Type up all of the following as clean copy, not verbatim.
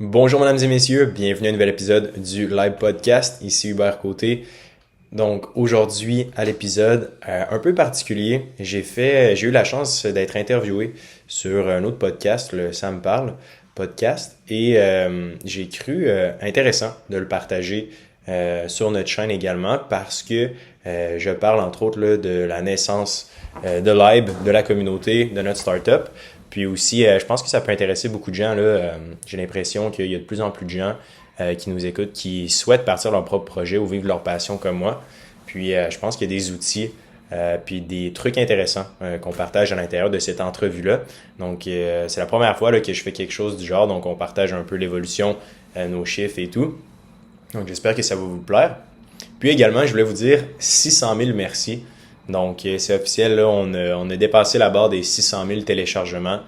Bonjour mesdames et messieurs, bienvenue à un nouvel épisode du Live Podcast, ici Hubert Côté. Donc aujourd'hui à l'épisode un peu particulier, j'ai eu la chance d'être interviewé sur un autre podcast, le Ça me parle podcast, et j'ai cru intéressant de le partager sur notre chaîne également parce que je parle entre autres là, de la naissance de Live, de la communauté, de notre startup. Puis aussi, je pense que ça peut intéresser beaucoup de gens. Là. J'ai l'impression qu'il y a de plus en plus de gens qui nous écoutent, qui souhaitent partir leur propre projet ou vivre leur passion comme moi. Puis je pense qu'il y a des outils puis des trucs intéressants qu'on partage à l'intérieur de cette entrevue-là. Donc c'est la première fois là, que je fais quelque chose du genre. Donc on partage un peu l'évolution, nos chiffres et tout. Donc j'espère que ça va vous plaire. Puis également, je voulais vous dire 600 000 merci. Donc, c'est officiel, là, on a dépassé la barre des 600 000 téléchargements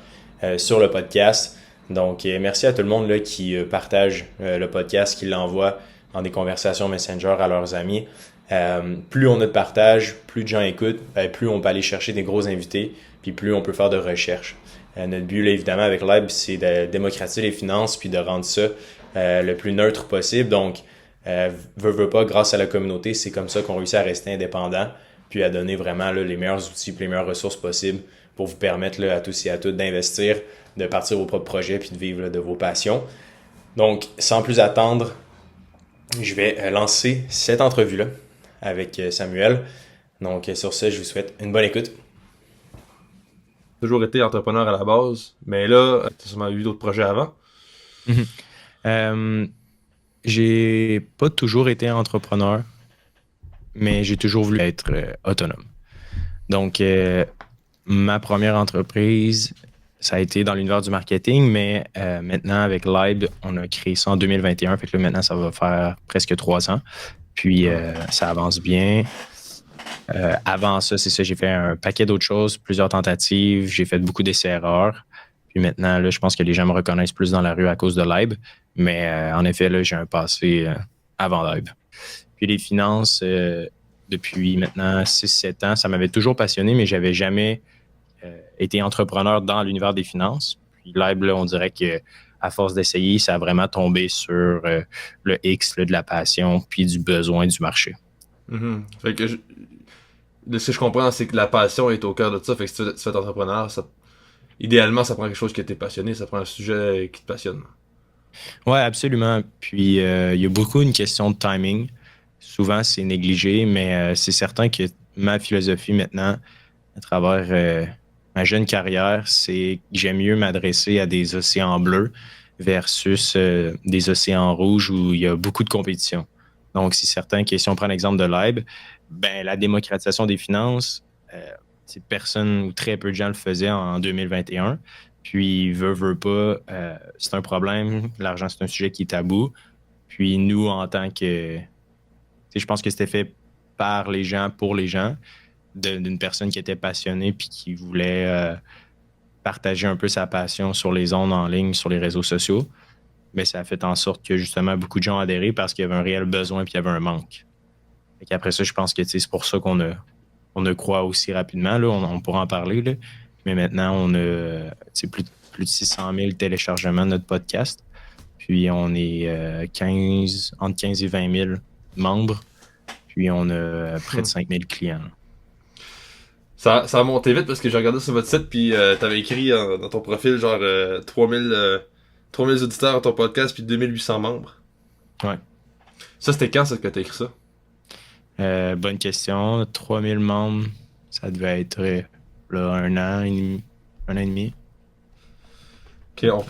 sur le podcast. Donc, merci à tout le monde là, qui partage le podcast, qui l'envoie dans des conversations Messenger à leurs amis. Plus on a de partage, plus de gens écoutent, plus on peut aller chercher des gros invités, puis plus on peut faire de recherches. Notre but, là, évidemment, avec Live, c'est de démocratiser les finances, puis de rendre ça le plus neutre possible. Donc, veut pas, grâce à la communauté, c'est comme ça qu'on réussit à rester indépendant, puis à donner vraiment là, les meilleurs outils, les meilleures ressources possibles pour vous permettre là, à tous et à toutes d'investir, de partir vos propres projets, puis de vivre là, de vos passions. Donc, sans plus attendre, je vais lancer cette entrevue-là avec Samuel. Donc, sur ce, je vous souhaite une bonne écoute. Toujours été entrepreneur à la base, mais là, tu as sûrement eu d'autres projets avant. Mhm. Euh, j'ai pas toujours été entrepreneur, mais j'ai toujours voulu être autonome. Donc, ma première entreprise, ça a été dans l'univers du marketing, mais maintenant, avec Live, on a créé ça en 2021. Fait que là, maintenant, ça va faire presque 3 ans. Puis, ça avance bien. Avant ça, c'est ça, j'ai fait un paquet d'autres choses, plusieurs tentatives, j'ai fait beaucoup d'essais-erreurs. Puis maintenant, là, je pense que les gens me reconnaissent plus dans la rue à cause de Live. Mais en effet, là, j'ai un passé avant Live. Puis les finances, depuis maintenant 6-7 ans, ça m'avait toujours passionné, mais j'avais jamais été entrepreneur dans l'univers des finances. Puis Live, là, on dirait que à force d'essayer, ça a vraiment tombé sur le X là, de la passion puis du besoin du marché. Fait que de ce que je comprends, c'est que la passion est au cœur de ça. Fait que si tu fais entrepreneur, idéalement, ça prend quelque chose qui t'est passionné, ça prend un sujet qui te passionne. Oui, absolument. Puis, il y a beaucoup une question de timing. Souvent, c'est négligé, mais c'est certain que ma philosophie maintenant, à travers ma jeune carrière, c'est que j'aime mieux m'adresser à des océans bleus versus des océans rouges où il y a beaucoup de compétition. Donc, c'est certain que si on prend l'exemple de l'EIB, ben, la démocratisation des finances, personne ou très peu de gens le faisaient en 2021. Puis, veut pas, c'est un problème. L'argent, c'est un sujet qui est tabou. Puis, nous, en tant que. Je pense que c'était fait par les gens, pour les gens, d'une personne qui était passionnée puis qui voulait partager un peu sa passion sur les ondes en ligne, sur les réseaux sociaux. Mais ça a fait en sorte que, justement, beaucoup de gens ont adhéré parce qu'il y avait un réel besoin puis il y avait un manque. Et qu'après ça, je pense que c'est pour ça on a croît aussi rapidement. Là. On pourra en parler. Là. Mais maintenant, on a plus de 600 000 téléchargements de notre podcast. Puis on est entre 15 et 20 000 membres. Puis on a près de 5 000 clients. Ça a monté vite parce que j'ai regardé sur votre site, puis t'avais écrit dans ton profil genre 3000 auditeurs à ton podcast, puis 2800 membres. Ouais. Ça, c'était quand ça que t'as écrit ça? Bonne question. 3 000 membres, ça devait être là, un an et demi. Ok, on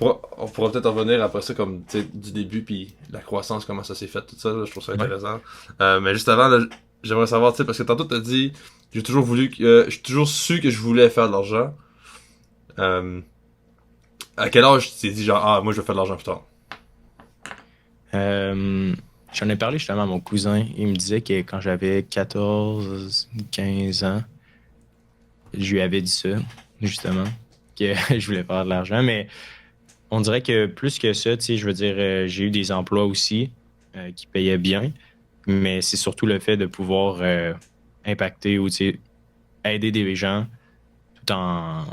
pourra peut-être revenir après ça, comme tu sais, du début, puis la croissance, comment ça s'est fait, tout ça, là, je trouve ça Ouais. intéressant. Mais juste avant, là, j'aimerais savoir, tu sais, parce que tantôt t'as dit, j'ai toujours su que je voulais faire de l'argent. Euh, à quel âge tu t'es dit, genre, ah, moi je vais faire de l'argent plus tard? Euh, J'en ai parlé justement à mon cousin. Il me disait que quand j'avais 14, 15 ans, je lui avais dit ça, justement, que je voulais faire de l'argent. Mais on dirait que plus que ça, tu sais, je veux dire, j'ai eu des emplois aussi qui payaient bien, mais c'est surtout le fait de pouvoir impacter ou, tu sais, aider des gens tout en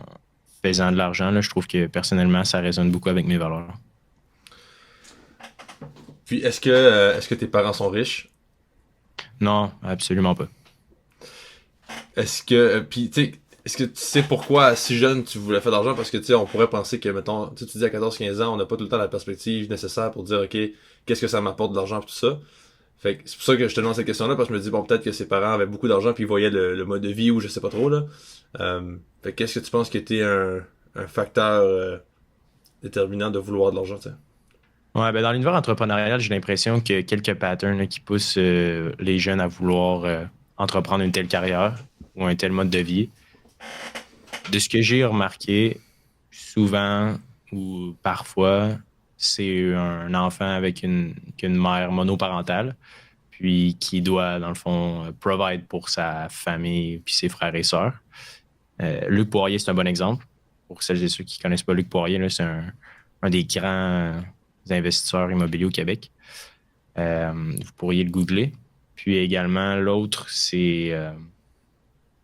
faisant de l'argent. Là, je trouve que personnellement, ça résonne beaucoup avec mes valeurs. Puis est-ce que tes parents sont riches? Non, absolument pas. Est-ce que puis tu sais est-ce que tu sais pourquoi si jeune tu voulais faire d'argent? Parce que tu sais on pourrait penser que mettons tu dis à 14-15 ans on n'a pas tout le temps la perspective nécessaire pour dire ok qu'est-ce que ça m'apporte de l'argent et tout ça. Fait que c'est pour ça que je te demande cette question-là parce que je me dis bon peut-être que ses parents avaient beaucoup d'argent puis ils voyaient le mode de vie ou je sais pas trop là. Fait que qu'est-ce que tu penses qui était un facteur déterminant de vouloir de l'argent, tu sais? Ouais, ben dans l'univers entrepreneurial, j'ai l'impression qu'il y a quelques patterns là, qui poussent les jeunes à vouloir entreprendre une telle carrière ou un tel mode de vie. De ce que j'ai remarqué, souvent ou parfois, c'est un enfant avec une mère monoparentale, puis qui doit, dans le fond, provide pour sa famille puis ses frères et sœurs. Luc Poirier, c'est un bon exemple. Pour celles et ceux qui ne connaissent pas Luc Poirier, là, c'est un des grands investisseurs immobiliers au Québec. Vous pourriez le googler. Puis également, l'autre, c'est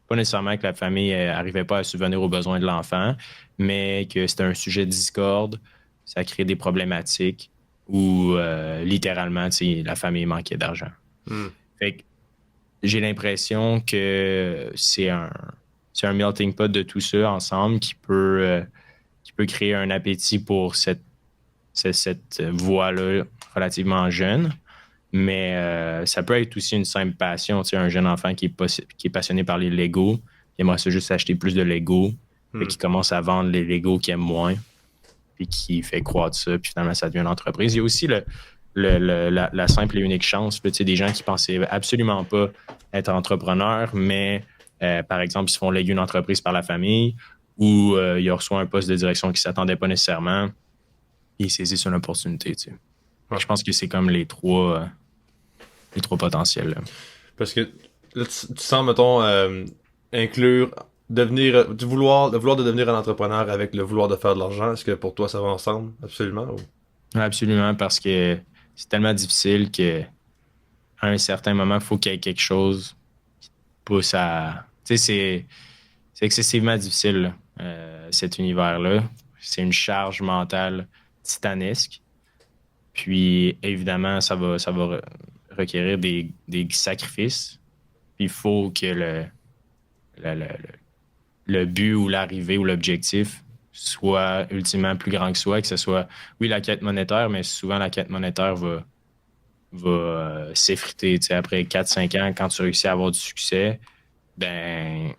pas nécessairement que la famille n'arrivait pas à subvenir aux besoins de l'enfant, mais que c'était un sujet de discorde, ça crée des problématiques où littéralement, la famille manquait d'argent. Fait que j'ai l'impression que c'est un melting pot de tout ça ensemble qui peut créer un appétit pour cette voie-là relativement jeune. Mais ça peut être aussi une simple passion. Tu sais, un jeune enfant qui est passionné par les Legos, qui aimerait ça juste acheter plus de Legos, puis qui commence à vendre les Legos qu'il aime moins, puis qui fait croître ça, puis finalement, ça devient une entreprise. Il y a aussi la simple et unique chance. Là, tu sais, des gens qui pensaient absolument pas être entrepreneurs, mais par exemple, ils se font léguer une entreprise par la famille ou ils reçoivent un poste de direction qui ne s'attendait pas nécessairement, et ils saisissent une opportunité. Tu sais. Ouais. Je pense que c'est comme les trois potentiels. Là. Parce que là, tu sens, mettons, inclure de vouloir de devenir un entrepreneur avec le vouloir de faire de l'argent. Est-ce que pour toi, ça va ensemble, absolument? Ou... Absolument, parce que c'est tellement difficile que à un certain moment, il faut qu'il y ait quelque chose qui te pousse à... Tu sais, c'est excessivement difficile, cet univers-là. C'est une charge mentale titanesque. Puis, évidemment, ça va requérir des sacrifices. Puis, il faut que le but ou l'arrivée ou l'objectif soit ultimement plus grand que soi, que ce soit, oui, la quête monétaire, mais souvent, la quête monétaire va s'effriter. Tu sais, après 4-5 ans, quand tu réussis à avoir du succès, ben,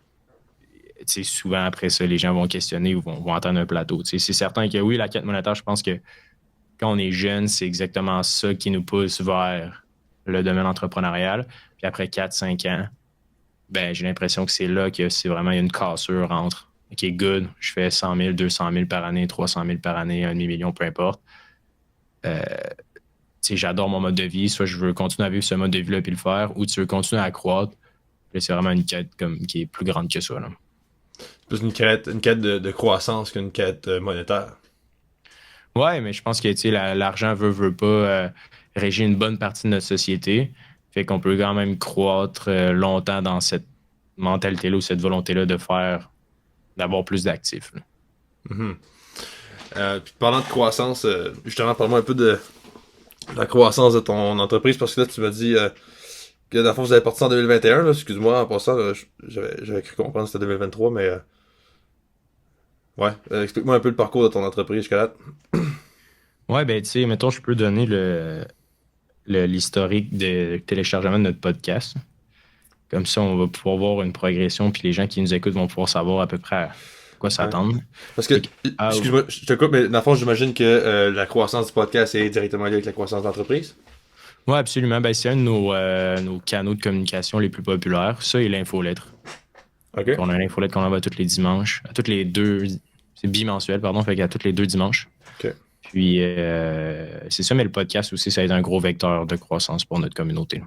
tu sais, souvent, après ça, les gens vont questionner ou vont entendre un plateau. Tu sais, c'est certain que, oui, la quête monétaire, je pense que quand on est jeune, c'est exactement ça qui nous pousse vers le domaine entrepreneurial. Puis après 4-5 ans, ben, j'ai l'impression que c'est là que c'est vraiment une cassure entre OK, good, je fais 100 000, 200 000 par année, 300 000 par année, un demi-million, peu importe. Tu sais, j'adore mon mode de vie. Soit je veux continuer à vivre ce mode de vie-là puis le faire, ou tu veux continuer à croître. Puis c'est vraiment une quête qui est plus grande que ça. Là. C'est plus une quête de croissance qu'une quête monétaire. Ouais, mais je pense que tu sais, l'argent veut pas régir une bonne partie de notre société. Fait qu'on peut quand même croître longtemps dans cette mentalité-là ou cette volonté-là d'avoir plus d'actifs. Puis parlant de croissance, justement, parle-moi un peu de la croissance de ton entreprise, parce que là, tu m'as dit que dans le fond, vous avez parti en 2021, là, excuse-moi, en passant, là, j'avais cru comprendre que c'était 2023, mais ouais, explique-moi un peu le parcours de ton entreprise jusqu'à là. Ouais, ben tu sais, mettons, je peux donner l'historique de téléchargement de notre podcast. Comme ça, on va pouvoir voir une progression, puis les gens qui nous écoutent vont pouvoir savoir à peu près à quoi s'attendre. Parce que, excuse-moi, je te coupe, mais dans le fond, j'imagine que la croissance du podcast est directement liée avec la croissance de l'entreprise. Oui, absolument. Ben, c'est un de nos canaux de communication les plus populaires. Ça et l'infolettre. OK. On a une infolette qu'on envoie tous les dimanches. À toutes les deux... C'est bimensuel, pardon. Fait qu'à tous les 2 dimanches. OK. Puis, c'est ça, mais le podcast aussi, ça a été un gros vecteur de croissance pour notre communauté.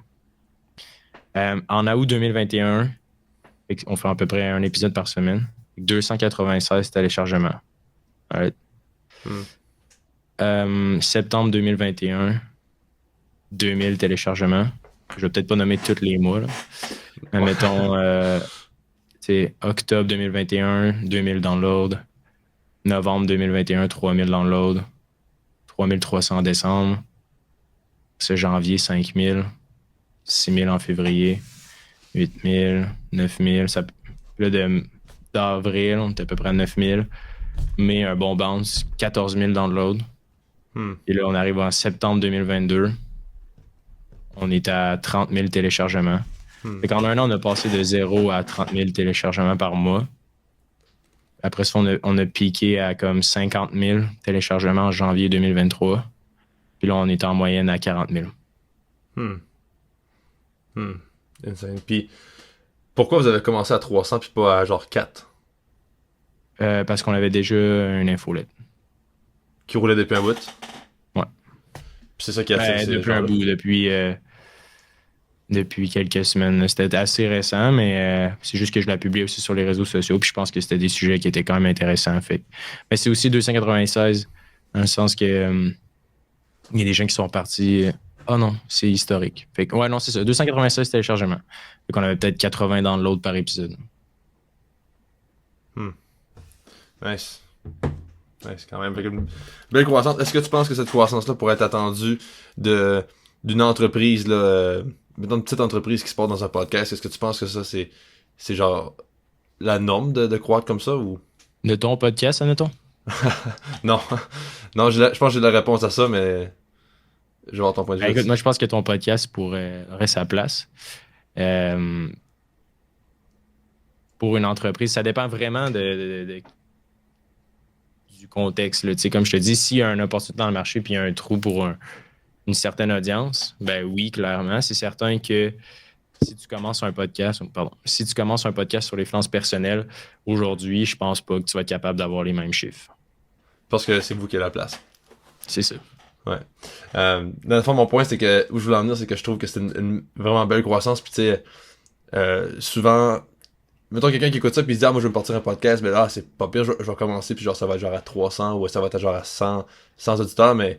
En août 2021, on fait à peu près un épisode par semaine. 296 téléchargements. Right. Septembre 2021, 2000 téléchargements. Je vais peut-être pas nommer tous les mois. Là. Mais mettons, octobre 2021, 2000 downloads. Novembre 2021, 3000 downloads. 3300 en décembre. C'est janvier, 5 000. 6 000 en février. 8 000, 9 000. Là, d'avril, on était à peu près à 9 000. Mais un bon bounce, 14 000 downloads. Et là, on arrive en septembre 2022. On est à 30 000 téléchargements. Fait qu'en un an, on a passé de 0 à 30 000 téléchargements par mois. Après ça, on a piqué à comme 50 000 téléchargements en janvier 2023. Puis là, on est en moyenne à 40 000. Insane. Puis pourquoi vous avez commencé à 300 puis pas à genre 4? Parce qu'on avait déjà une infolette. Qui roulait depuis un bout? Ouais. Puis c'est ça qui a fait. Depuis un bout, depuis quelques semaines. C'était assez récent, mais c'est juste que je l'ai publié aussi sur les réseaux sociaux. Puis je pense que c'était des sujets qui étaient quand même intéressants. Fait. Mais c'est aussi 296, dans le sens que il y a des gens qui sont partis. Ah non, c'est historique. Fait que, ouais, non, c'est ça. 296 téléchargements. Fait qu'on avait peut-être 80 downloads par épisode. Nice. Nice, quand même. Fait que une belle croissance. Est-ce que tu penses que cette croissance-là pourrait être attendue d'une entreprise, là, mettons une petite entreprise qui se porte dans un podcast? Est-ce que tu penses que ça, c'est genre la norme de croître comme ça ou? De ton podcast, admettons? Non. Non, je pense que j'ai la réponse à ça, mais je vais avoir ton point de vue. Écoute, moi, je pense que ton podcast aurait sa place. Pour une entreprise, ça dépend vraiment du contexte. Là. Comme je te dis, s'il y a une opportunité dans le marché puis il y a un trou pour une certaine audience, ben oui, clairement. C'est certain que si tu commences un podcast sur les finances personnelles, aujourd'hui, je pense pas que tu vas être capable d'avoir les mêmes chiffres. Parce que c'est vous qui avez la place. C'est ça. Ouais. Dans le fond, mon point, c'est que, où je voulais en venir, c'est que je trouve que c'est une vraiment belle croissance. Puis, tu sais, souvent, mettons quelqu'un qui écoute ça, puis il se dit, ah, moi, je vais me partir un podcast, mais là, c'est pas pire, je vais commencer, puis genre, ça va être genre à 300, ou ça va être genre à 100 auditeurs, mais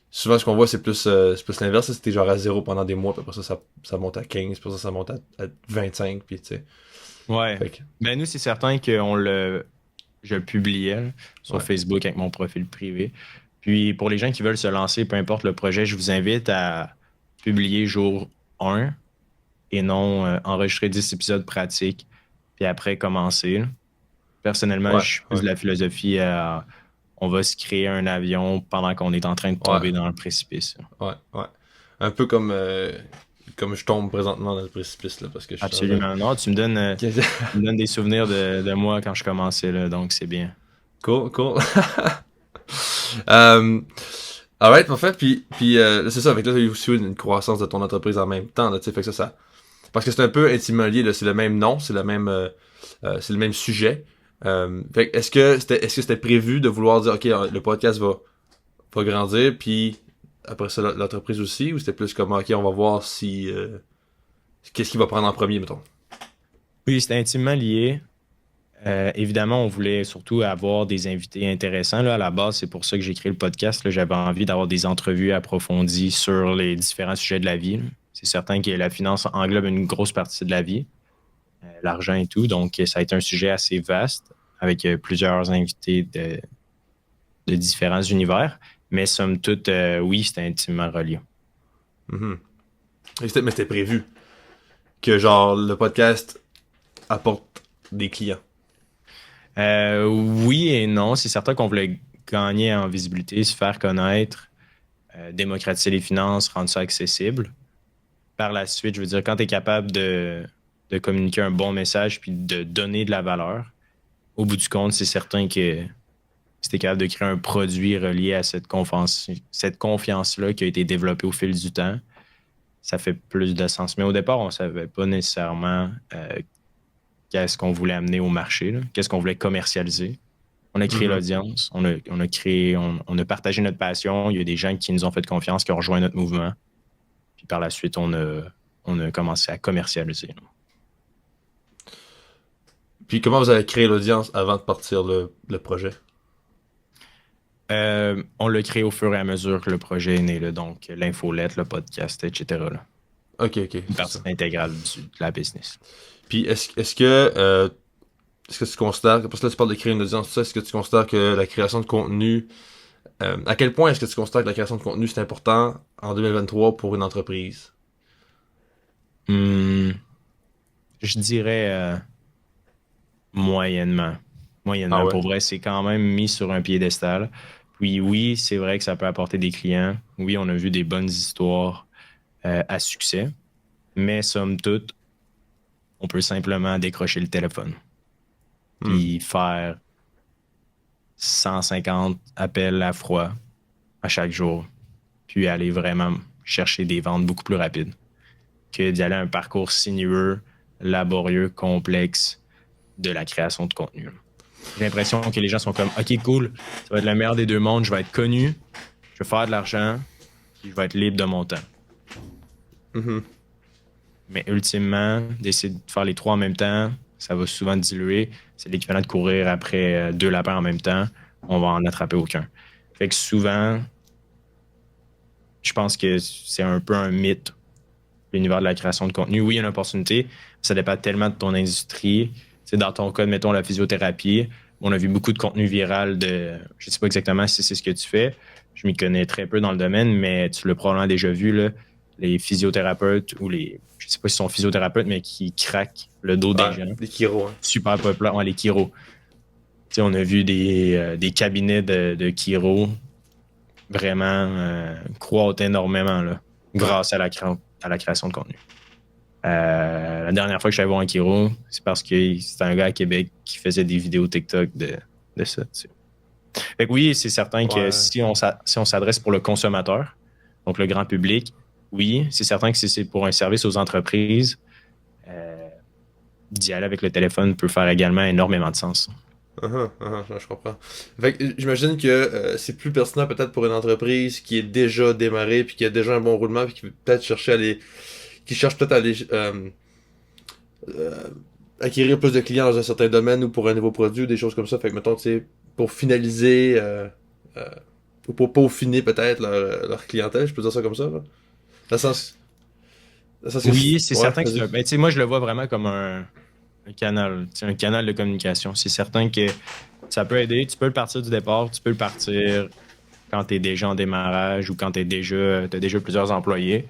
souvent, ce qu'on voit, c'est plus l'inverse. C'était genre à 0 pendant des mois, puis après ça monte à 15, puis après ça monte à 25, puis tu sais. Ouais. Ben, nous, c'est certain que je le publiais là, sur Facebook avec mon profil privé. Puis pour les gens qui veulent se lancer, peu importe le projet, je vous invite à publier jour 1 et non enregistrer 10 épisodes pratiques, puis après commencer. Personnellement, je suis plus de la philosophie on va se créer un avion pendant qu'on est en train de tomber dans le précipice. Ouais. Un peu comme je tombe présentement dans le précipice, là, parce que je suis absolument. Non, tu me donnes des souvenirs de moi quand je commençais, là, donc c'est bien. Cool. Alright, parfait. Puis c'est ça, avec là, il y a aussi une croissance de ton entreprise en même temps, là, tu sais, fait que ça. Parce que c'est un peu intimement lié, là, c'est le même nom, c'est le même sujet. Fait que est-ce que c'était prévu de vouloir dire, ok, le podcast va grandir, puis après ça, l'entreprise aussi, ou c'était plus comme, ok, on va voir si qu'est-ce qu'il va prendre en premier, mettons? Oui, c'était intimement lié. Évidemment, on voulait surtout avoir des invités intéressants. Là, à la base, c'est pour ça que j'ai créé le podcast. Là. J'avais envie d'avoir des entrevues approfondies sur les différents sujets de la vie. Là. C'est certain que la finance englobe une grosse partie de la vie, l'argent et tout. Donc, ça a été un sujet assez vaste avec plusieurs invités de différents univers. Mais somme toute, oui, c'était intimement relié. Mm-hmm. Mais c'était prévu que genre le podcast apporte des clients. Oui et non. C'est certain qu'on voulait gagner en visibilité, se faire connaître, démocratiser les finances, rendre ça accessible. Par la suite, je veux dire, quand tu es capable de communiquer un bon message puis de donner de la valeur, au bout du compte, c'est certain que si tu es capable de créer un produit relié à cette confiance-là qui a été développée au fil du temps, ça fait plus de sens. Mais au départ, on ne savait pas nécessairement qu'est-ce qu'on voulait amener au marché, là, qu'est-ce qu'on voulait commercialiser. On a créé l'audience, on a partagé notre passion. Il y a des gens qui nous ont fait confiance, qui ont rejoint notre mouvement. Puis par la suite, on a commencé à commercialiser. Puis comment vous avez créé l'audience avant de partir le projet? On l'a créé au fur et à mesure que le projet est né. Là, donc l'infolette, le podcast, etc. Là. OK. Une partie intégrale de la business. Puis est-ce que tu considères, parce que là tu parles de créer une audience, est-ce que tu considères que la création de contenu À quel point est-ce que tu constates que la création de contenu c'est important en 2023 pour une entreprise? Hmm, je dirais moyennement. Ah Moyennement. ouais? Pour vrai, c'est quand même mis sur un piédestal. Puis oui, c'est vrai que ça peut apporter des clients. Oui, on a vu des bonnes histoires à succès. Mais somme toute, on peut simplement décrocher le téléphone. Hmm. Puis faire 150 appels à froid à chaque jour. Puis aller vraiment chercher des ventes beaucoup plus rapides que d'y aller à un parcours sinueux, laborieux, complexe de la création de contenu. J'ai l'impression que les gens sont comme, OK, cool, ça va être le meilleur des deux mondes, je vais être connu, je vais faire de l'argent, puis je vais être libre de mon temps. Mhm. Mais ultimement, d'essayer de faire les trois en même temps, ça va souvent diluer. C'est l'équivalent de courir après deux lapins en même temps. On va en attraper aucun. Fait que souvent, je pense que c'est un peu un mythe, l'univers de la création de contenu. Oui, il y a une opportunité. Ça dépend tellement de ton industrie. C'est dans ton cas, mettons la physiothérapie. On a vu beaucoup de contenu viral de. Je ne sais pas exactement si c'est ce que tu fais. Je m'y connais très peu dans le domaine, mais tu l'as probablement déjà vu, là, les physiothérapeutes ou les. Je ne sais pas si sont physiothérapeutes, mais qui craquent le dos des Ouais, gens. les Kiro, hein. Super populaire. Ouais, les chiro. Tu sais, on a vu des cabinets de chiro vraiment croître énormément là, Ouais. grâce à la création de contenu. La dernière fois que je suis allé voir un chiro, c'est parce que c'était un gars à Québec qui faisait des vidéos TikTok de ça. Tu sais. Fait que oui, c'est certain que Ouais. si on s'adresse pour le consommateur, donc le grand public, oui, c'est certain que si c'est pour un service aux entreprises, euh, d'y aller avec le téléphone peut faire également énormément de sens. Je comprends. Fait que j'imagine que c'est plus pertinent peut-être pour une entreprise qui est déjà démarrée puis qui a déjà un bon roulement puis qui veut peut-être chercher à les qui cherche peut-être à aller euh, acquérir plus de clients dans un certain domaine ou pour un nouveau produit ou des choses comme ça. Fait que mettons, tu sais, pour finaliser euh, ou pour peaufiner peut-être leur clientèle, je peux dire ça comme ça, là. Dans le sens, dans le sens que Oui, c'est ouais, certain que vas-y. ben, tu sais, moi, je le vois vraiment comme un canal, tu sais, un canal de communication. C'est certain que ça peut aider. Tu peux le partir du départ, tu peux le partir quand tu es déjà en démarrage ou quand t'as déjà plusieurs employés.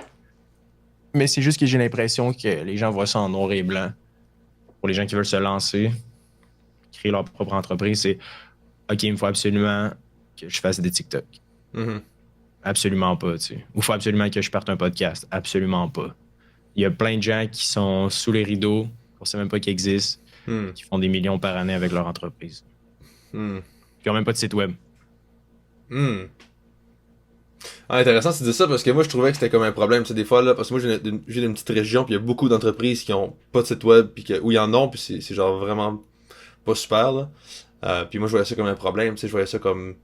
Mais c'est juste que j'ai l'impression que les gens voient ça en noir et blanc. Pour les gens qui veulent se lancer, créer leur propre entreprise, c'est OK, il me faut absolument que je fasse des TikTok. Mhm. Absolument pas, tu sais. Ou il faut absolument que je parte un podcast. Absolument pas. Il y a plein de gens qui sont sous les rideaux, on ne sait même pas qu'ils existent, Hmm. qui font des millions par année avec leur entreprise. Hmm. Qui n'ont même pas de site web. Hmm. Ah, intéressant, tu dis ça parce que moi je trouvais que c'était comme un problème, tu sais, des fois là, parce que moi j'ai une petite région puis il y a beaucoup d'entreprises qui ont pas de site web puis où ils en ont puis c'est genre vraiment pas super là. Puis moi je voyais ça comme un problème, tu sais, je voyais ça comme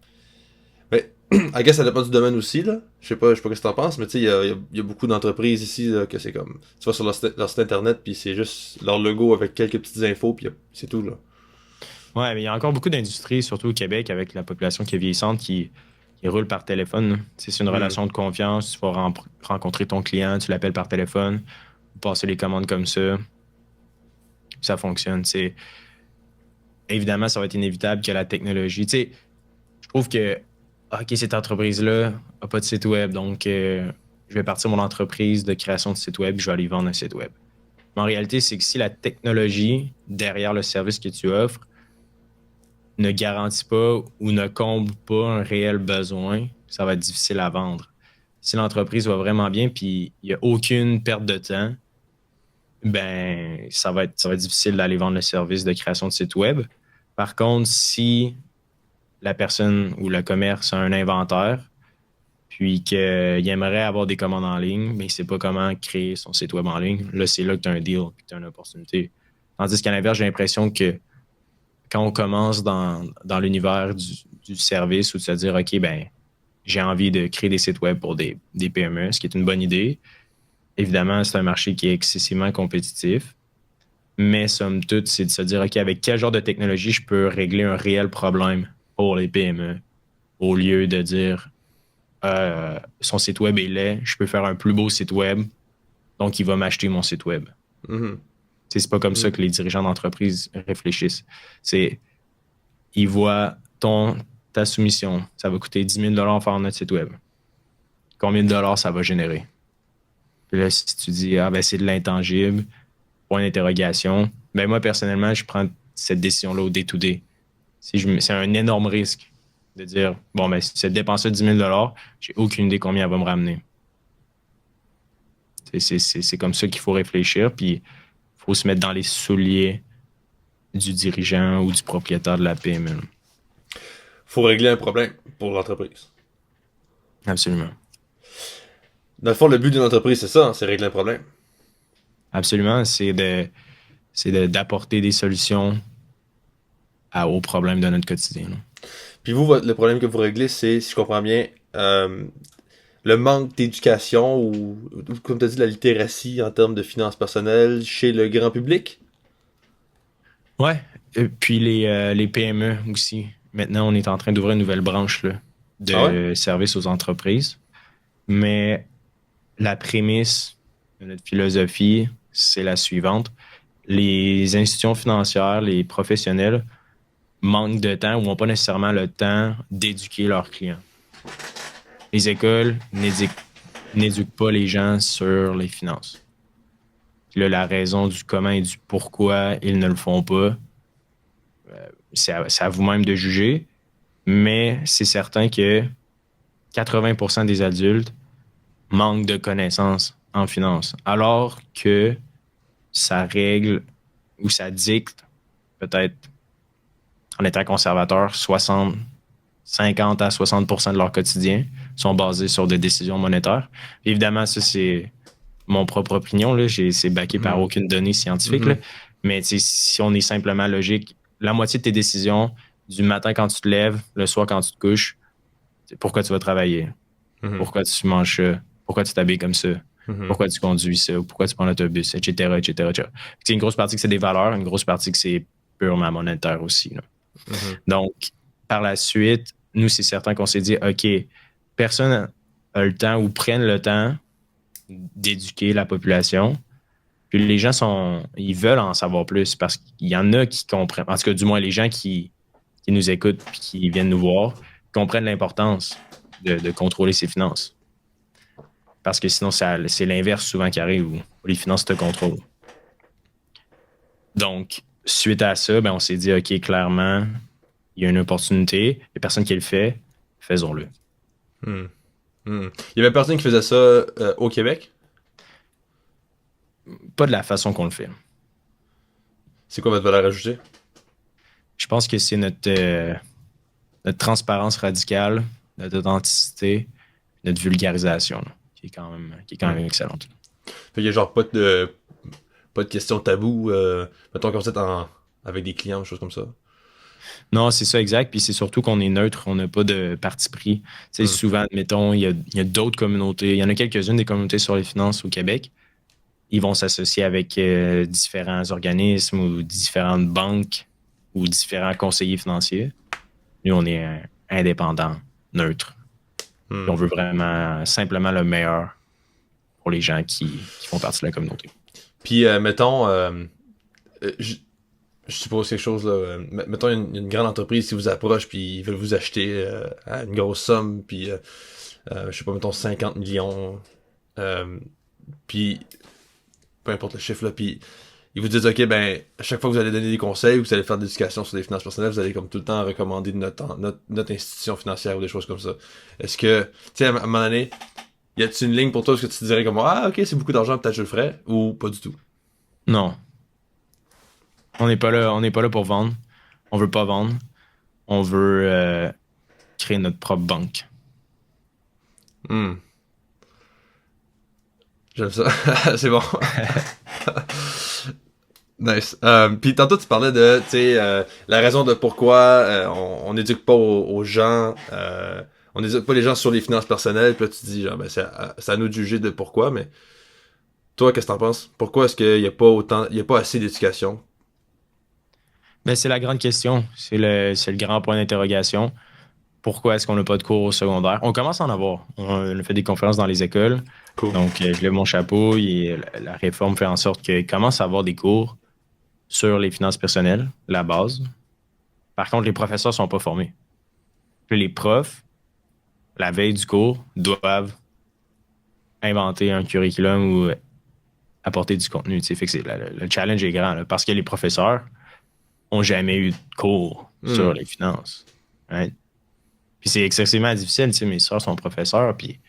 mais I guess ça dépend du domaine aussi là. Je sais pas ce que t'en penses, mais tu sais il y a beaucoup d'entreprises ici là, que c'est comme tu vas sur leur site internet puis c'est juste leur logo avec quelques petites infos puis c'est tout là. Ouais, mais il y a encore beaucoup d'industries, surtout au Québec, avec la population qui est vieillissante, qui roule par téléphone. Tu sais, c'est une Hmm. relation de confiance. Tu vas rencontrer ton client, tu l'appelles par téléphone, vous passez les commandes comme ça fonctionne. Tu sais. Évidemment, ça va être inévitable que la technologie. Tu sais, je trouve que, OK, cette entreprise-là n'a pas de site web, donc je vais partir mon entreprise de création de site web, je vais aller vendre un site web. Mais en réalité, c'est que si la technologie derrière le service que tu offres ne garantit pas ou ne comble pas un réel besoin, ça va être difficile à vendre. Si l'entreprise va vraiment bien puis il n'y a aucune perte de temps, ben ça va être difficile d'aller vendre le service de création de site web. Par contre, si la personne ou le commerce a un inventaire, puis qu'il aimerait avoir des commandes en ligne, mais il ne sait pas comment créer son site web en ligne, là, c'est là que tu as un deal, puis tu as une opportunité. Tandis qu'à l'inverse, j'ai l'impression que quand on commence dans l'univers du service ou de se dire, OK, ben, j'ai envie de créer des sites web pour des PME, ce qui est une bonne idée. Évidemment, c'est un marché qui est excessivement compétitif, mais somme toute, c'est de se dire, OK, avec quel genre de technologie je peux régler un réel problème pour les PME, au lieu de dire, son site web est laid, je peux faire un plus beau site web, donc il va m'acheter mon site web. Mhm. C'est pas comme ça que les dirigeants d'entreprise réfléchissent. C'est, ils voient ta soumission, ça va coûter 10 000 faire notre site web. Combien de dollars ça va générer? Puis là, si tu dis, c'est de l'intangible, point d'interrogation, ben moi, personnellement, je prends cette décision-là au day-to-day. C'est un énorme risque de dire, si cette dépense-là de 10 000 j'ai aucune idée combien elle va me ramener. C'est comme ça qu'il faut réfléchir, puis il faut se mettre dans les souliers du dirigeant ou du propriétaire de la PME. Faut régler un problème pour l'entreprise. Absolument. Dans le fond, le but d'une entreprise, c'est ça, c'est régler un problème. Absolument, c'est d'apporter des solutions aux problèmes de notre quotidien. Là. Puis vous, le problème que vous réglez, c'est, si je comprends bien, le manque d'éducation ou comme tu as dit, la littératie en termes de finances personnelles chez le grand public? Ouais. Et puis les PME aussi. Maintenant, on est en train d'ouvrir une nouvelle branche là, de services aux entreprises. Mais la prémisse de notre philosophie, c'est la suivante. Les institutions financières, les professionnels manquent de temps ou n'ont pas nécessairement le temps d'éduquer leurs clients. Les écoles n'éduquent pas les gens sur les finances. Puis là, la raison du comment et du pourquoi ils ne le font pas, c'est à vous-même de juger, mais c'est certain que 80% des adultes manquent de connaissances en finance, alors que ça règle ou ça dicte, peut-être en étant conservateur, 50 à 60% de leur quotidien sont basés sur des décisions monétaires. Évidemment, ça, c'est mon propre opinion. Là. C'est backé par aucune donnée scientifique. Là. Mais si on est simplement logique, la moitié de tes décisions, du matin quand tu te lèves, le soir quand tu te couches, c'est pourquoi tu vas travailler, pourquoi tu manges ça, pourquoi tu t'habilles comme ça, pourquoi tu conduis ça, pourquoi tu prends l'autobus, etc., etc., etc. C'est une grosse partie que c'est des valeurs, une grosse partie que c'est purement monétaire aussi. Là. Donc, par la suite, nous, c'est certain qu'on s'est dit, OK, personne a le temps ou prenne le temps d'éduquer la population. Puis les gens ils veulent en savoir plus parce qu'il y en a qui comprennent, en tout cas, du moins les gens qui nous écoutent et qui viennent nous voir, comprennent l'importance de contrôler ses finances. Parce que sinon, c'est l'inverse souvent qui arrive où les finances te contrôlent. Donc, suite à ça, on s'est dit, OK, clairement, il y a une opportunité, il y a personne qui le fait, faisons-le. Il y avait personne qui faisait ça au Québec? Pas de la façon qu'on le fait. C'est quoi votre valeur ajoutée? Je pense que c'est notre transparence radicale, notre authenticité, notre vulgarisation, là, qui est quand même excellente. Il y a genre pas de questions tabou, mettons comme ça avec des clients, des choses comme ça. Non, c'est ça, exact. Puis c'est surtout qu'on est neutre, on n'a pas de parti pris. Tu sais, souvent, admettons, il y a d'autres communautés. Il y en a quelques-unes des communautés sur les finances au Québec. Ils vont s'associer avec différents organismes ou différentes banques ou différents conseillers financiers. Nous, on est indépendants, neutres. On veut vraiment simplement le meilleur pour les gens qui font partie de la communauté. Puis, mettons, je suppose quelque chose, là. Mettons, une grande entreprise qui vous approche, puis ils veulent vous acheter à une grosse somme, puis, je sais pas, mettons, 50 millions. Puis, peu importe le chiffre, là, puis ils vous disent, OK, à chaque fois que vous allez donner des conseils ou que vous allez faire de l'éducation sur les finances personnelles, vous allez comme tout le temps recommander notre institution financière ou des choses comme ça. Est-ce que, tu sais, à un moment donné, y a-t-il une ligne pour toi, est-ce que tu te dirais comme, OK, c'est beaucoup d'argent, peut-être je le ferais, ou pas du tout? Non. On n'est pas là pour vendre. On veut pas vendre. On veut créer notre propre banque. J'aime ça. C'est bon. Nice. Puis tantôt, tu parlais de, tu sais, la raison de pourquoi on n'éduque pas aux gens, on n'éduque pas les gens sur les finances personnelles. Puis là, tu te dis, genre, c'est à nous de juger de pourquoi, mais toi, qu'est-ce que t'en penses? Pourquoi est-ce qu'il y a pas assez d'éducation? C'est la grande question. C'est le grand point d'interrogation. Pourquoi est-ce qu'on n'a pas de cours au secondaire? On commence à en avoir. On a fait des conférences dans les écoles. Cool. Donc, je lève mon chapeau et la réforme fait en sorte qu'il commence à avoir des cours sur les finances personnelles, la base. Par contre, les professeurs ne sont pas formés. Puis les profs, la veille du cours, doivent inventer un curriculum ou apporter du contenu. Tu sais. Fait que le challenge est grand là, parce que les professeurs ont jamais eu de cours sur les finances. Right? Puis c'est excessivement difficile. Tu sais, mes soeurs sont professeurs, puis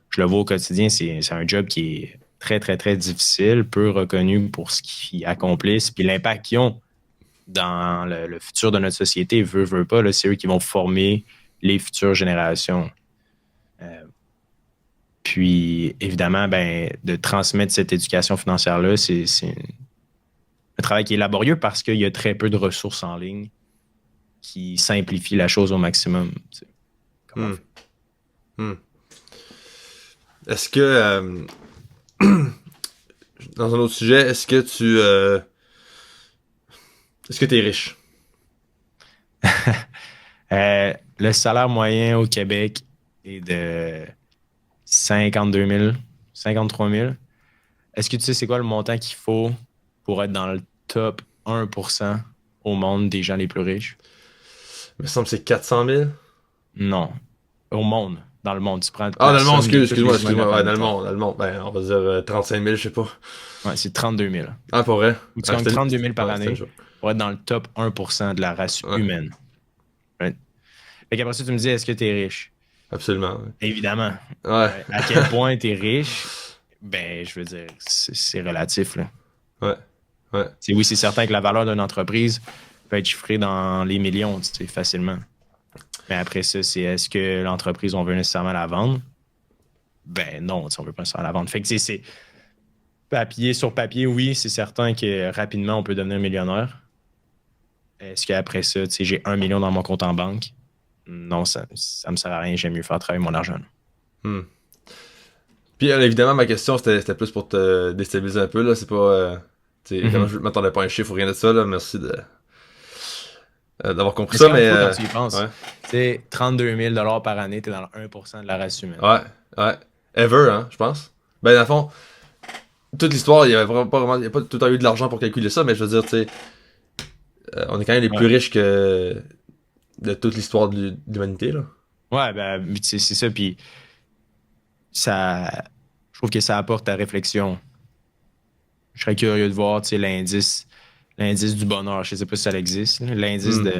je le vois au quotidien. C'est un job qui est très, très, très difficile, peu reconnu pour ce qu'ils accomplissent, puis l'impact qu'ils ont dans le futur de notre société, veut pas, là, c'est eux qui vont former les futures générations. Puis, évidemment, ben, de transmettre cette éducation financière-là, c'est un travail qui est laborieux parce qu'il y a très peu de ressources en ligne qui simplifient la chose au maximum. Tu sais. Comment on fait? Est-ce que, dans un autre sujet, est-ce que t'es riche? Le salaire moyen au Québec est de 52 000, 53 000. Est-ce que tu sais c'est quoi le montant qu'il faut pour être dans le top 1% au monde des gens les plus riches? Il me semble que c'est 400 000. Non. Au monde. Dans le monde. Tu prends Ah, la dans le monde, somme de tous les excuse-moi. humains de la Ouais, dans planète. le monde. Ben, on va dire 35 000, je sais pas. Ouais, c'est 32 000. Ah, pour vrai? Ou tu gagnes 32 000 par Ouais, c'était une année joke. pour être dans le top 1% de la race Ouais, humaine. Right? Fait qu'après ça, tu me dis, est-ce que tu es riche? absolument. Évidemment. Ouais. À quel point tu es riche? Ben, je veux dire, c'est relatif, là. Ouais. Ouais. Oui, c'est certain que la valeur d'une entreprise peut être chiffrée dans les millions, tu sais, facilement. Mais après ça, c'est est-ce que l'entreprise, on veut nécessairement la vendre? Ben non, tu sais, on veut pas nécessairement la vendre. Fait que c'est sur papier, oui, c'est certain que rapidement, on peut devenir millionnaire. Est-ce qu'après ça, tu sais, j'ai 1 million dans mon compte en banque? Non, ça me sert à rien. J'aime mieux faire travailler mon argent. Hmm. Puis évidemment, ma question, c'était plus pour te déstabiliser un peu, là. C'est pas... évidemment, je m'attendais pas à un chiffre ou rien de ça, là. Merci d'avoir compris Mais c'est ça, quand même mais... fou quand tu y penses. Ouais. Tu sais, 32 000 par année, t'es dans le 1% de la race humaine. Ouais. Ouais. Ever, hein, je pense. Ben, dans le fond, toute l'histoire, il y avait vraiment pas vraiment... Il y a pas tout le temps eu de l'argent pour calculer ça, mais je veux dire, tu sais... on est quand même les plus Ouais. riches que... de toute l'histoire de l'humanité, là. Ouais, ben, tu sais, c'est ça. Puis, je trouve que ça apporte ta réflexion. Je serais curieux de voir, tu sais, l'indice du bonheur. Je sais pas si ça existe, là. L'indice tu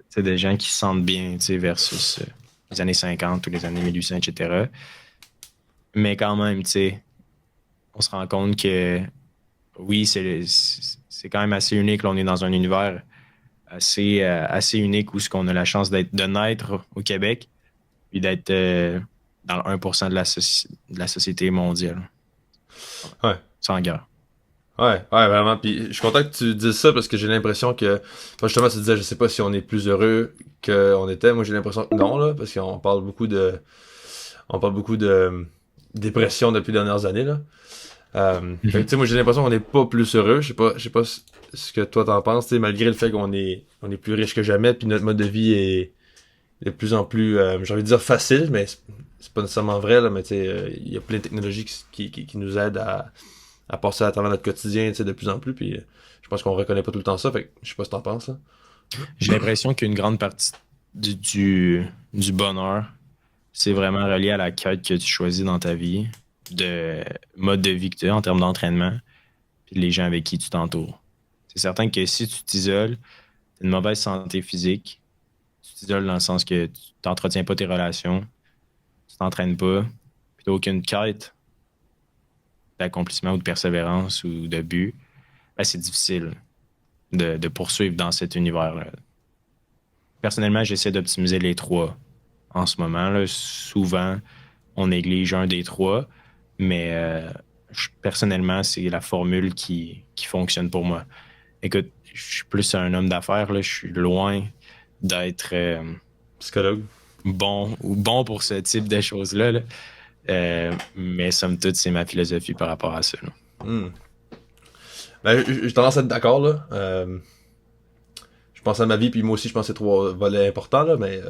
sais, des gens qui se sentent bien, tu sais, versus les années 50 ou les années 1800, etc. Mais quand même, tu sais, on se rend compte que oui, c'est quand même assez unique. Là, on est dans un univers assez unique où ce qu'on a la chance de naître au Québec puis d'être dans le 1% de la société mondiale. Ouais. Sans guerre. Ouais, ouais, vraiment. Puis je suis content que tu dises ça parce que j'ai l'impression que, enfin, justement, tu disais, je sais pas si on est plus heureux qu'on était. Moi, j'ai l'impression que non, là, parce on parle beaucoup de dépression depuis les dernières années, là. Fait que, tu sais, moi, j'ai l'impression qu'on n'est pas plus heureux. Je sais pas ce que toi t'en penses, tu sais, malgré le fait on est plus riche que jamais, puis notre mode de vie est de plus en plus, j'ai envie de dire facile, mais c'est pas nécessairement vrai, là, mais tu sais, il y a plein de technologies qui nous aident à passer à travers notre quotidien, tu sais, de plus en plus, puis je pense qu'on reconnaît pas tout le temps ça, fait que je sais pas ce que t'en penses, là. J'ai l'impression qu'une grande partie du bonheur, c'est vraiment relié à la quête que tu choisis dans ta vie, de mode de vie que tu as en termes d'entraînement, puis les gens avec qui tu t'entoures. C'est certain que si tu t'isoles, tu as une mauvaise santé physique, tu t'isoles dans le sens que tu t'entretiens pas tes relations, tu t'entraînes pas, puis tu n'as aucune quête d'accomplissement ou de persévérance ou de but, ben, c'est difficile de poursuivre dans cet univers-là. Personnellement, j'essaie d'optimiser les trois en ce moment. Là. Souvent, on néglige un des trois, mais personnellement, c'est la formule qui fonctionne pour moi. Écoute, je suis plus un homme d'affaires, là. Je suis loin d'être Psychologue. bon pour ce type de choses-là. Là. Mais somme toute, c'est ma philosophie par rapport à ça. Là. Hmm. Ben, j'ai tendance à être d'accord, là. Je pense à ma vie, puis moi aussi, je pense que c'est trois volets importants, là, mais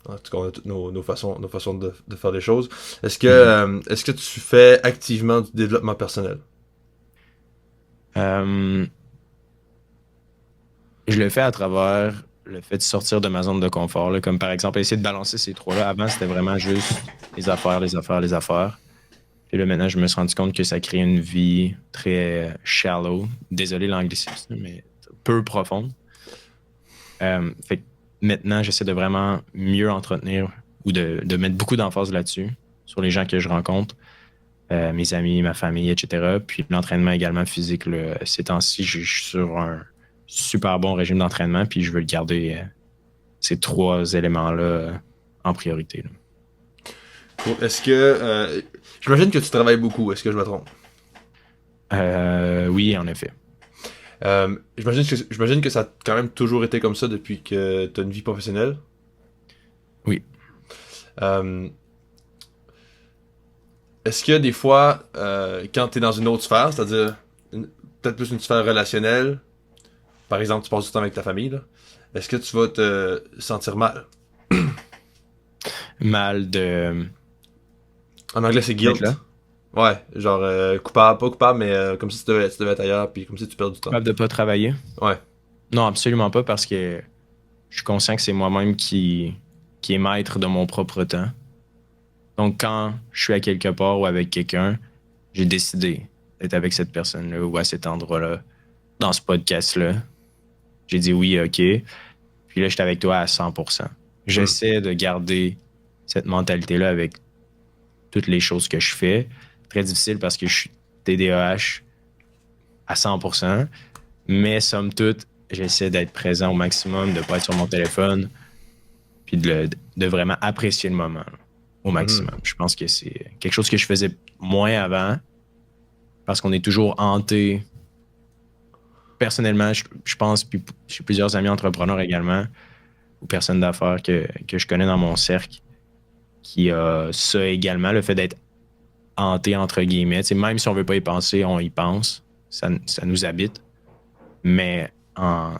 en tout cas, on a toutes nos façons de faire les choses. Est-ce que tu fais activement du développement personnel? Je le fais à travers le fait de sortir de ma zone de confort, là, comme par exemple essayer de balancer ces trois-là. Avant, c'était vraiment juste les affaires, les affaires, les affaires. Puis là, maintenant, je me suis rendu compte que ça crée une vie très shallow. Désolé l'anglicisme, mais peu profonde. Fait que maintenant, j'essaie de vraiment mieux entretenir ou de mettre beaucoup d'emphase là-dessus, sur les gens que je rencontre, mes amis, ma famille, etc. Puis l'entraînement également physique. Là, ces temps-ci, je suis sur un super bon régime d'entraînement, puis je veux le garder ces trois éléments-là en priorité. Là. Cool. Est-ce que... j'imagine que tu travailles beaucoup, est-ce que je me trompe? Oui, en effet. J'imagine que ça a quand même toujours été comme ça depuis que tu as une vie professionnelle. Oui. Est-ce que des fois, quand tu es dans une autre sphère, c'est-à-dire peut-être plus une sphère relationnelle, par exemple, tu passes du temps avec ta famille, là, est-ce que tu vas te sentir mal? Mal de... En anglais, c'est guilt. Là? Ouais, genre coupable, pas coupable, mais comme si tu devais être ailleurs, puis comme si tu perds du temps. Capable de pas travailler? Ouais. Non, absolument pas, parce que je suis conscient que c'est moi-même qui est maître de mon propre temps. Donc, quand je suis à quelque part ou avec quelqu'un, j'ai décidé d'être avec cette personne-là ou à cet endroit-là, dans ce podcast-là. J'ai dit oui, OK. Puis là, j'étais avec toi à 100%. J'essaie de garder cette mentalité-là avec toutes les choses que je fais. Très difficile parce que je suis TDAH à 100%. Mais somme toute, j'essaie d'être présent au maximum, de ne pas être sur mon téléphone, puis de vraiment apprécier le moment là, au maximum. Je pense que c'est quelque chose que je faisais moins avant parce qu'on est toujours hanté. Personnellement, je pense, puis j'ai plusieurs amis entrepreneurs également ou personnes d'affaires que je connais dans mon cercle qui a ça également, le fait d'être hanté entre guillemets. T'sais, même si on veut pas y penser, on y pense. Ça nous habite. Mais en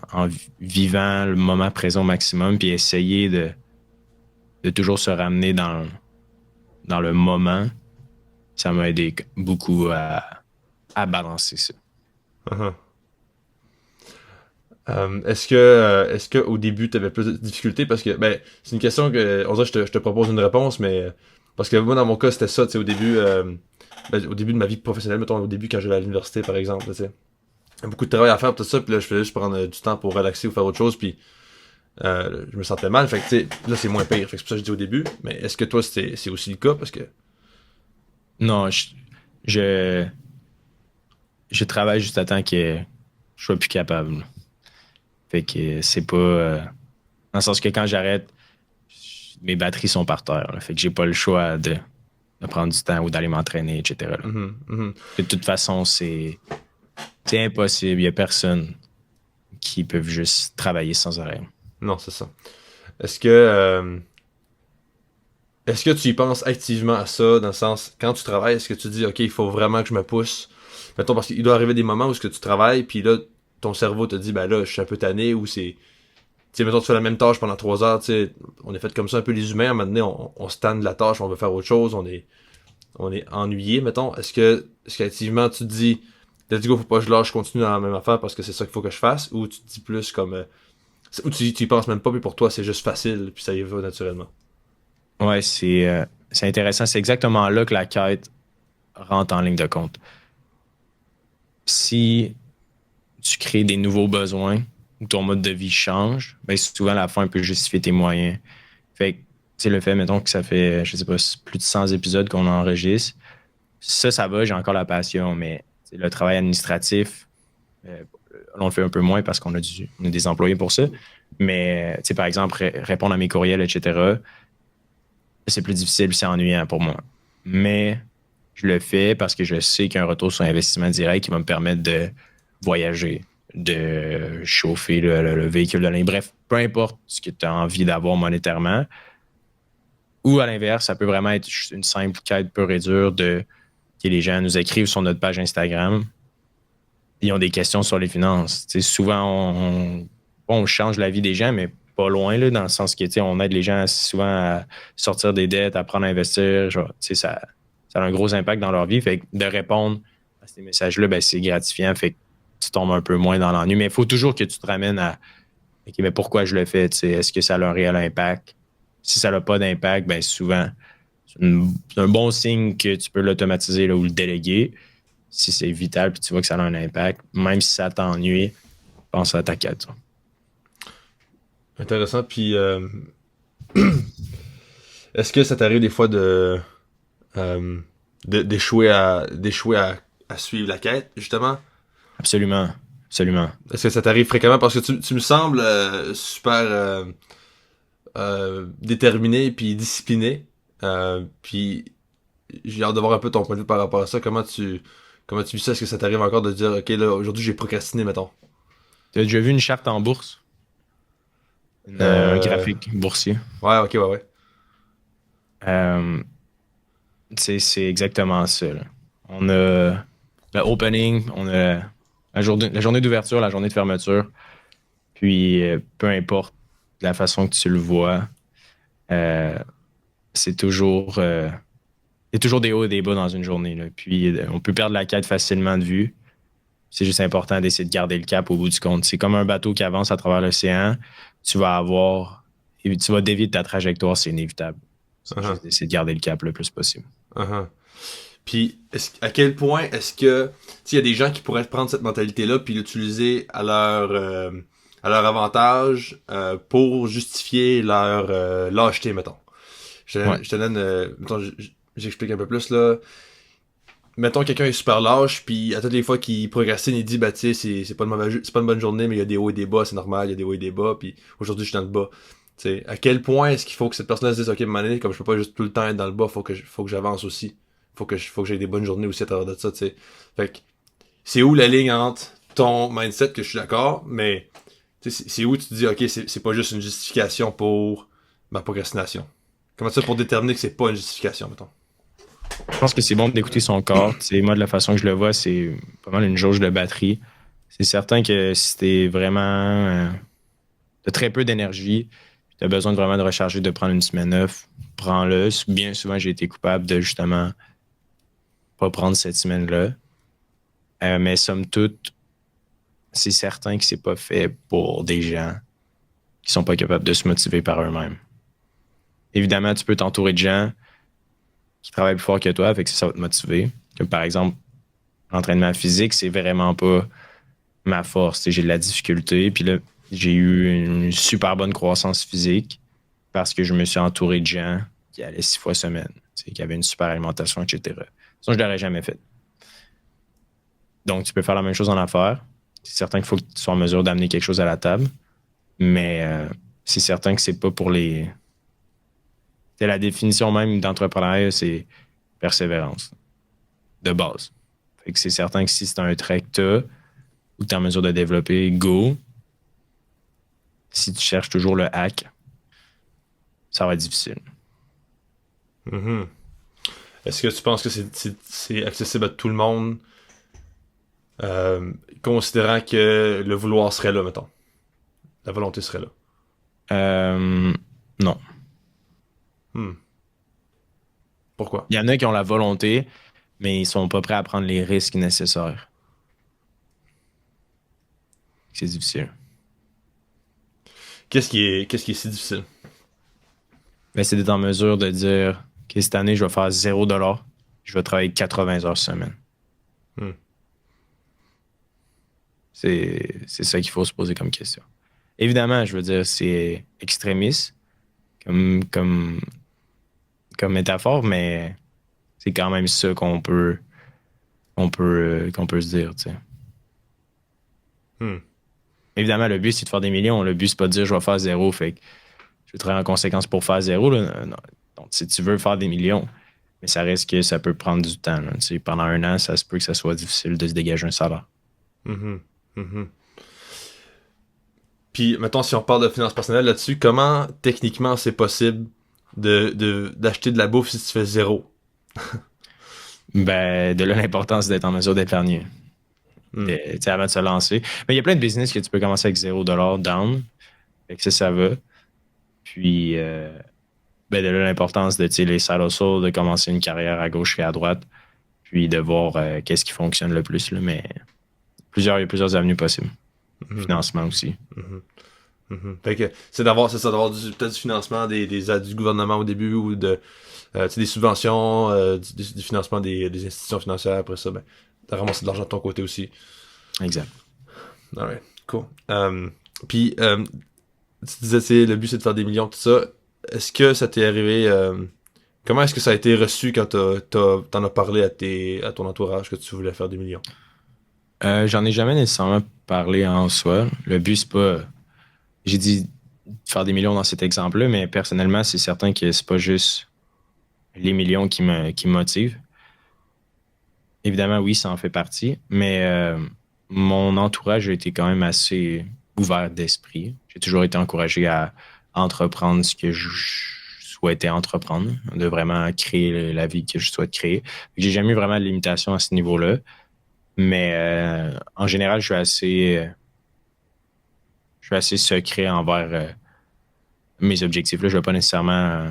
vivant le moment présent au maximum puis essayer de toujours se ramener dans le moment, ça m'a aidé beaucoup à balancer ça. Uh-huh. Est-ce que au début tu avais plus de difficultés parce que ben c'est une question que on dirait que je te propose une réponse mais parce que moi dans mon cas c'était ça tu sais au début au début de ma vie professionnelle mettons au début quand j'allais à l'université par exemple tu sais beaucoup de travail à faire tout ça puis là je faisais juste prendre du temps pour relaxer ou faire autre chose puis je me sentais mal fait que tu sais là c'est moins pire fait que c'est pour ça que je dis au début mais est-ce que toi c'est aussi le cas parce que Non, je travaille juste à temps que je sois plus capable. Fait que c'est pas... dans le sens que quand j'arrête, mes batteries sont par terre. Là. Fait que j'ai pas le choix de prendre du temps ou d'aller m'entraîner, etc. Là. De toute façon, c'est impossible. Il y a personne qui peut juste travailler sans arrêt. Non, c'est ça. Est-ce que tu y penses activement à ça, dans le sens, quand tu travailles, est-ce que tu dis, OK, il faut vraiment que je me pousse? Mettons, parce qu'il doit arriver des moments où est-ce que tu travailles, puis là, ton cerveau te dit, ben là, je suis un peu tanné, ou c'est... Tu sais, mettons, tu fais la même tâche pendant 3 heures, tu sais, on est fait comme ça un peu les humains, à un moment donné, on se tanne de la tâche, on veut faire autre chose, on est ennuyé, mettons. Est-ce qu'activement, tu te dis, let's go, faut pas que je lâche, je continue dans la même affaire parce que c'est ça qu'il faut que je fasse, ou tu te dis plus comme... ou tu y penses même pas, puis pour toi, c'est juste facile, puis ça y va naturellement. Ouais, c'est intéressant. C'est exactement là que la quête rentre en ligne de compte. Si tu crées des nouveaux besoins ou ton mode de vie change, ben souvent la fin peut justifier tes moyens. Fait que, tu sais, le fait, mettons que ça fait, je sais pas, plus de 100 épisodes qu'on enregistre, ça va, j'ai encore la passion, mais le travail administratif, on le fait un peu moins parce qu'on a des employés pour ça. Mais, tu sais, par exemple, répondre à mes courriels, etc., c'est plus difficile, c'est ennuyant pour moi. Mais je le fais parce que je sais qu'il y a un retour sur investissement direct qui va me permettre de voyager, de chauffer le véhicule de ligne. Bref, peu importe ce que tu as envie d'avoir monétairement. Ou à l'inverse, ça peut vraiment être une simple quête pure et dure que les gens nous écrivent sur notre page Instagram. Ils ont des questions sur les finances. T'sais, souvent, on change la vie des gens, mais pas loin, là, dans le sens que on aide les gens souvent à sortir des dettes, à apprendre à investir. Genre, ça a un gros impact dans leur vie. Fait que de répondre à ces messages-là, ben, c'est gratifiant. Fait que tu tombes un peu moins dans l'ennui. Mais il faut toujours que tu te ramènes à OK, mais pourquoi je le fais? Est-ce que ça a un réel impact? Si ça n'a pas d'impact, ben souvent, c'est un bon signe que tu peux l'automatiser là, ou le déléguer. Si c'est vital puis tu vois que ça a un impact, même si ça t'ennuie, pense à ta quête. Intéressant. Puis, est-ce que ça t'arrive des fois euh, d'échouer à suivre la quête, justement? Absolument. Absolument. Est-ce que ça t'arrive fréquemment? Parce que tu me sembles super déterminé puis discipliné. Puis j'ai hâte de voir un peu ton point de vue par rapport à ça. Comment tu vis ça? Est-ce que ça t'arrive encore de dire, OK, là, aujourd'hui, j'ai procrastiné, mettons? Tu as déjà vu une charte en bourse? Un graphique boursier? Ouais, OK, ouais. Euh, c'est exactement ça. Là. On a le opening, on a la journée d'ouverture, la journée de fermeture. Puis, peu importe la façon que tu le vois, c'est toujours, il y a toujours des hauts et des bas dans une journée. Là. Puis, on peut perdre la quête facilement de vue. C'est juste important d'essayer de garder le cap au bout du compte. C'est comme un bateau qui avance à travers l'océan. Tu vas dévier de ta trajectoire, c'est inévitable. C'est juste d'essayer de garder le cap le plus possible. Puis, à quel point est-ce que, il y a des gens qui pourraient prendre cette mentalité-là puis l'utiliser à leur avantage pour justifier leur lâcheté, mettons. Je te donne, mettons, j'explique un peu plus, là. Mettons, quelqu'un est super lâche, puis à toutes les fois qu'il procrastine, il dit, bah, tu sais, c'est pas une bonne journée, mais il y a des hauts et des bas, c'est normal, il y a des hauts et des bas, puis aujourd'hui, je suis dans le bas. T'sais, à quel point est-ce qu'il faut que cette personne se dise, OK, mané, comme je peux pas juste tout le temps être dans le bas, faut que j'avance aussi. Faut que j'aie des bonnes journées aussi à travers de ça, tu sais. Fait que, c'est où la ligne entre ton mindset, que je suis d'accord, mais, c'est où tu te dis, OK, c'est pas juste une justification pour ma procrastination. Comment ça pour déterminer que c'est pas une justification, mettons? Je pense que c'est bon d'écouter son corps. Moi, de la façon que je le vois, c'est pas mal une jauge de batterie. C'est certain que si t'es vraiment... t'as très peu d'énergie, tu as besoin vraiment de recharger, de prendre une semaine off, prends-le. Bien souvent, j'ai été coupable de justement pas prendre cette semaine-là. Mais somme toute, c'est certain que c'est pas fait pour des gens qui sont pas capables de se motiver par eux-mêmes. Évidemment, tu peux t'entourer de gens qui travaillent plus fort que toi, fait que ça va te motiver. Comme par exemple, l'entraînement physique, c'est vraiment pas ma force. J'ai de la difficulté, puis là, j'ai eu une super bonne croissance physique parce que je me suis entouré de gens qui allaient 6 fois semaine, qui avaient une super alimentation, etc. Sinon, je ne l'aurais jamais fait. Donc, tu peux faire la même chose en affaires. C'est certain qu'il faut que tu sois en mesure d'amener quelque chose à la table, mais c'est certain que c'est pas pour les... C'est la définition même d'entrepreneuriat, c'est persévérance, de base. Fait que c'est certain que si c'est un trait que tu as ou que tu es en mesure de développer, go. Si tu cherches toujours le hack, ça va être difficile. Mm-hmm. Est-ce que tu penses que c'est accessible à tout le monde, considérant que le vouloir serait là, mettons? La volonté serait là? Non. Pourquoi? Il y en a qui ont la volonté, mais ils sont pas prêts à prendre les risques nécessaires. C'est difficile. Qu'est-ce qui est si difficile? Mais c'est d'être en mesure de dire que cette année, je vais faire 0$. Je vais travailler 80 heures semaine. C'est ça qu'il faut se poser comme question. Évidemment, je veux dire, c'est extrémiste comme métaphore, mais c'est quand même ça qu'on peut se dire, tu sais. Évidemment, le but, c'est de faire des millions. Le but, c'est pas de dire je vais faire 0, fait que je vais travailler en conséquence pour faire 0. Là. Non. Donc, si tu veux faire des millions, mais ça reste que ça peut prendre du temps. Là. Tu sais, pendant 1 an, ça se peut que ça soit difficile de se dégager un salaire. Puis, mettons, si on parle de finances personnelles là-dessus, comment techniquement c'est possible d'acheter de la bouffe si tu fais 0? Ben, de là, l'importance d'être en mesure d'épargner. Avant de se lancer. Mais il y a plein de business que tu peux commencer avec 0$ down. Fait que ça va. Puis, de là, l'importance de les side hustles, de commencer une carrière à gauche et à droite. Puis de voir qu'est-ce qui fonctionne le plus. Là, mais il y a plusieurs avenues possibles. Financement aussi. Fait que c'est ça, d'avoir peut-être du financement des aides du gouvernement au début ou tu sais, des subventions, du financement des institutions financières. Après ça, ben, de ramasser de l'argent de ton côté aussi. Exact. Alright, cool. Puis, tu disais, c'est le but c'est de faire des millions, tout ça. Est-ce que ça t'est arrivé, comment est-ce que ça a été reçu quand t'en as parlé à ton entourage que tu voulais faire des millions? J'en ai jamais nécessairement parlé en soi. Le but, c'est pas. J'ai dit faire des millions dans cet exemple-là, mais personnellement, c'est certain que c'est pas juste les millions qui me motivent. Évidemment, oui, ça en fait partie, mais mon entourage a été quand même assez ouvert d'esprit. J'ai toujours été encouragé à entreprendre ce que je souhaitais entreprendre, de vraiment créer la vie que je souhaite créer. J'ai jamais eu vraiment de limitation à ce niveau-là, mais en général, je suis assez secret envers mes objectifs. Là, je ne vais pas nécessairement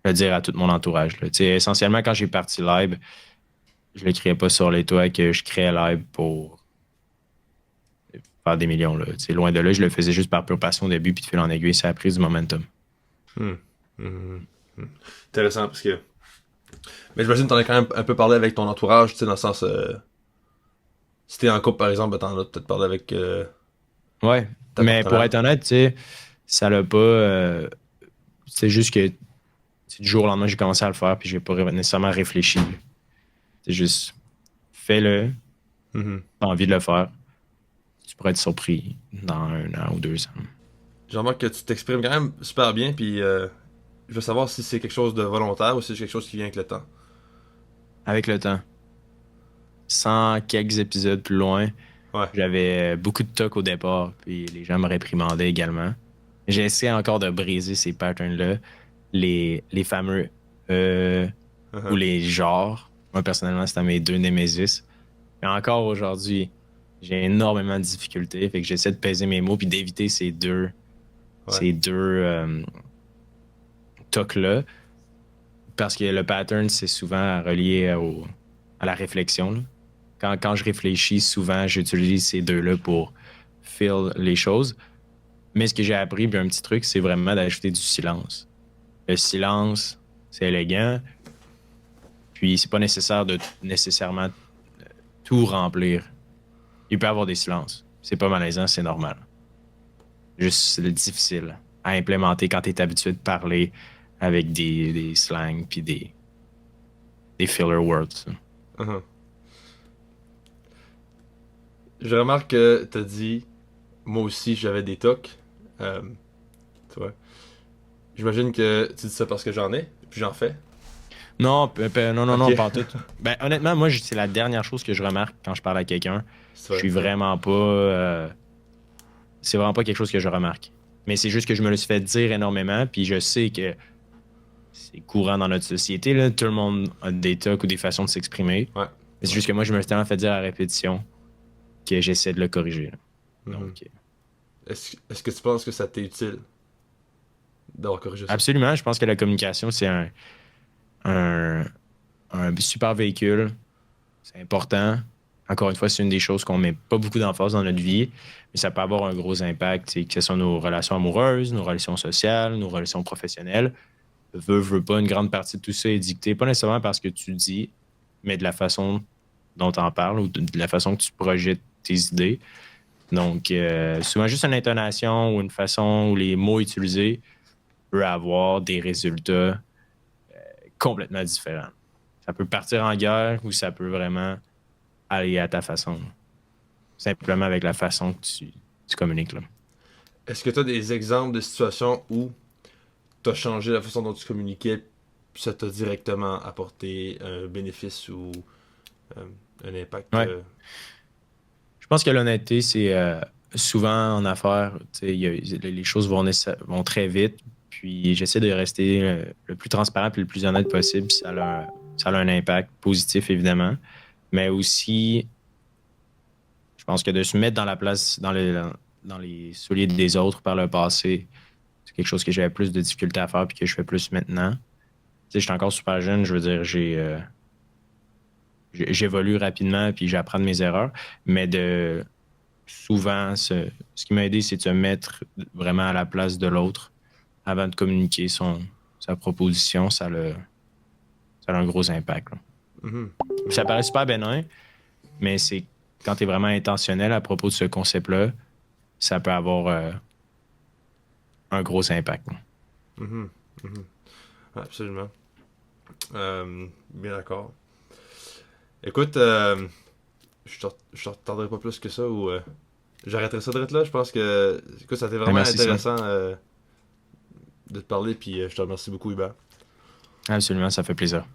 le dire à tout mon entourage. Là. Tu sais, essentiellement, quand j'ai parti Live, je le créais pas sur les toits que je créais Live pour faire des millions. Là. Tu sais, loin de là, je le faisais juste par pure passion au début, puis de fil en aiguille, ça a pris du momentum. Hmm. Hmm. Hmm. Intéressant, parce que... Mais j'imagine que t'en as quand même un peu parlé avec ton entourage, tu sais, dans le sens... si t'es en couple, par exemple, ben, t'en as peut-être parlé avec Ouais, ta mais pour partenaire. être honnête, tu sais, ça l'a pas... c'est juste que du jour au lendemain, j'ai commencé à le faire, puis j'ai pas nécessairement réfléchi. C'est juste, fais-le, Mhm. t'as envie de le faire. Tu pourrais être surpris dans 1 an ou 2 ans. Je remarque que tu t'exprimes quand même super bien, puis je veux savoir si c'est quelque chose de volontaire ou si c'est quelque chose qui vient avec le temps. Avec le temps, 100 quelques épisodes plus loin, Ouais. j'avais beaucoup de tocs au départ, puis les gens me réprimandaient également. J'essaie encore de briser ces patterns-là, les fameux ou Uh-huh. les genres. Moi, personnellement, c'était mes deux némésis. Mais encore aujourd'hui, j'ai énormément de difficultés, fait que j'essaie de peser mes mots puis d'éviter Ouais. ces deux tocs-là, parce que le pattern, c'est souvent relié à la réflexion. Là. Quand je réfléchis, souvent, j'utilise ces deux-là pour fill les choses. Mais ce que j'ai appris, puis un petit truc, c'est vraiment d'ajouter du silence. Le silence, c'est élégant, puis c'est pas nécessaire de nécessairement tout remplir. Il peut y avoir des silences. C'est pas malaisant, c'est normal. Juste, c'est difficile à implémenter quand tu es habitué de parler avec des slangs puis des filler words. Uh-huh. Je remarque que t'as dit, moi aussi j'avais des tocs. Euh, tu vois. J'imagine que tu dis ça parce que j'en ai, puis j'en fais. Non, non, Ok. pas en tout. Ben, honnêtement, moi, c'est la dernière chose que je remarque quand je parle à quelqu'un. C'est Je vrai. suis vraiment pas. C'est vraiment pas quelque chose que je remarque. Mais c'est juste que je me le suis fait dire énormément, puis je sais que c'est courant dans notre société, là. Tout le monde a des tocs ou des façons de s'exprimer. Ouais. Mais c'est juste que moi, je me suis tellement fait dire à répétition que j'essaie de le corriger. Là. Mhm. Donc, Est-ce que tu penses que ça t'est utile d'avoir corrigé ça? absolument, je pense que la communication, c'est un, un super véhicule. C'est important. Encore une fois, c'est une des choses qu'on met pas beaucoup d'emphase dans notre vie, mais ça peut avoir un gros impact, tu sais, que ce soit nos relations amoureuses, nos relations sociales, nos relations professionnelles. Veux pas, une grande partie de tout ça est dictée, pas nécessairement parce que tu dis, mais de la façon dont tu en parles ou de la façon que tu projettes tes idées. Donc, souvent, juste une intonation ou une façon où les mots utilisés peut avoir des résultats complètement différents. Ça peut partir en guerre ou ça peut vraiment aller à ta façon. Simplement avec la façon que tu communiques. Là. Est-ce que tu as des exemples de situations où tu as changé la façon dont tu communiquais, puis ça t'a directement apporté un bénéfice ou euh, un impact? Ouais. Je pense que l'honnêteté, c'est souvent en affaires, tu sais, les choses vont très vite. Puis j'essaie de rester le plus transparent et le plus honnête possible. Puis ça a un impact positif, évidemment. Mais aussi, je pense que de se mettre dans la place, dans les souliers des autres par le passé, c'est quelque chose que j'avais plus de difficulté à faire puis que je fais plus maintenant. Tu sais, je suis encore super jeune, je veux dire, j'évolue rapidement puis j'apprends de mes erreurs, mais souvent, ce qui m'a aidé, c'est de se mettre vraiment à la place de l'autre avant de communiquer sa proposition. Ça a un gros impact, là. Mhm. Ça paraît super bénin, mais c'est quand tu es vraiment intentionnel à propos de ce concept-là, ça peut avoir un gros impact, là. Mhm. Mhm. Absolument. Bien d'accord. Écoute, je te retarderai pas plus que ça ou j'arrêterai ça de là. Je pense que écoute, ça a été vraiment Merci, Simon. intéressant de te parler, puis je te remercie beaucoup, Hubert. Absolument, ça fait plaisir.